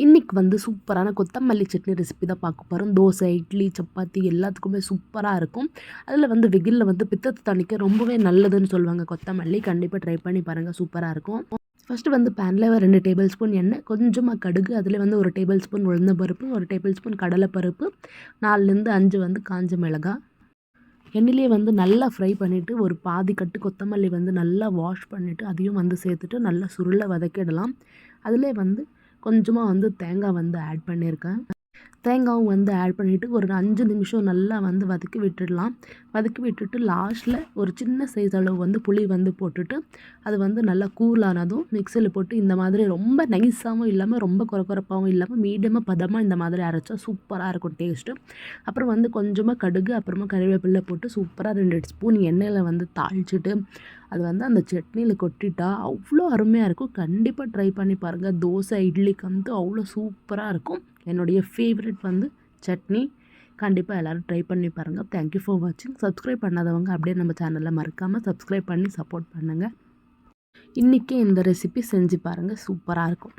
இன்றைக்கி வந்து சூப்பரான கொத்தமல்லி சட்னி ரெசிபி தான் பார்க்க போகிறோம். தோசை, இட்லி, சப்பாத்தி எல்லாத்துக்குமே சூப்பராக இருக்கும். அதில் வந்து வெயிலில் வந்து பித்தத்தை தணிக்க ரொம்பவே நல்லதுன்னு சொல்லுவாங்க கொத்தமல்லி. கண்டிப்பாக ட்ரை பண்ணி பாருங்கள், சூப்பராக இருக்கும். ஃபஸ்ட்டு வந்து பேனில் 2 டேபிள் ஸ்பூன் எண்ணெய், கொஞ்சமாக கடுகு, அதில் வந்து 1 டேபிள் ஸ்பூன் உளுந்தம்பருப்பு, 1 டேபிள் ஸ்பூன் கடலைப்பருப்பு, 4லேருந்து 5 வந்து காஞ்ச மிளகாய். எண்ணெயிலே வந்து நல்லா ஃப்ரை பண்ணிவிட்டு ஒரு பாதி கட்டு கொத்தமல்லி வந்து நல்லா வாஷ் பண்ணிவிட்டு அதையும் வந்து சேர்த்துட்டு நல்லா சுருள வதக்கிடலாம். அதிலே வந்து கொஞ்சமாக வந்து தேங்காய் வந்து ஆட் பண்ணியிருக்கேன். தேங்காயும் வந்து ஆட் பண்ணிவிட்டு ஒரு 5 நிமிஷம் நல்லா வந்து வதக்கி விட்டுடலாம். வதக்கி விட்டுட்டு லாஸ்ட்டில் ஒரு சின்ன சைஸ் அளவு வந்து புளி வந்து போட்டுட்டு அது வந்து நல்லா கூலானதும் மிக்சியில் போட்டு இந்த மாதிரி ரொம்ப நைஸாகவும் இல்லாமல் ரொம்ப குறப்பாகவும் இல்லாமல் மீடியமாக பதமாக இந்த மாதிரி அரைச்சா சூப்பராக இருக்கும் டேஸ்ட்டு. அப்புறம் வந்து கொஞ்சமாக கடுகு, அப்புறமா கறிவேப்பிலை போட்டு சூப்பராக 2 ஸ்பூன் எண்ணெயில் வந்து தாளிச்சிட்டு அது வந்து அந்த சட்னியில் கொட்டிட்டா அவ்வளோ அருமையாக இருக்கும். கண்டிப்பாக ட்ரை பண்ணி பாருங்கள். தோசை, இட்லிக்கு வந்து அவ்வளோ சூப்பராக இருக்கும். என்னுடைய ஃபேவரட் வந்து சட்னி. கண்டிப்பாக எல்லோரும் ட்ரை பண்ணி பாருங்கள். தேங்க்யூ ஃபார் வாட்சிங். சப்ஸ்கிரைப் பண்ணாதவங்க அப்படியே நம்ம சேனலில் மறக்காமல் சப்ஸ்கிரைப் பண்ணி சப்போர்ட் பண்ணுங்கள். இன்றைக்கி இந்த ரெசிபி செஞ்சு பாருங்கள், சூப்பராக இருக்கும்.